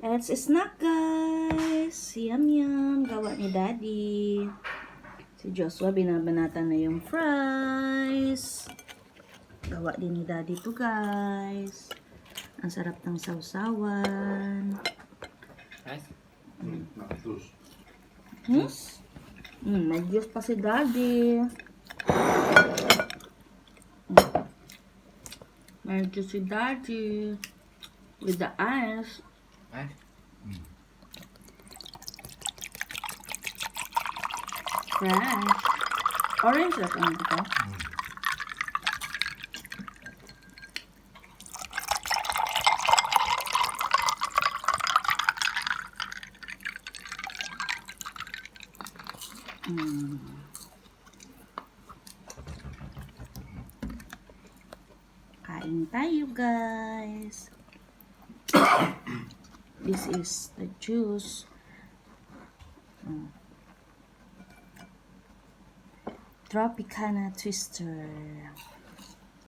Let's snack, guys. Yum, yum. Gawa ni Daddy. Si Joshua, binabanatan na yung fries. Gawa din ni Daddy to, guys. Ang sarap ng sausawan. Nice. Juice? May juice pa si Daddy. May juice si Daddy. With the ice. Nice. Fresh. Orange lang ang ito. Kain tayo, guys. This is the juice. Tropicana Twister.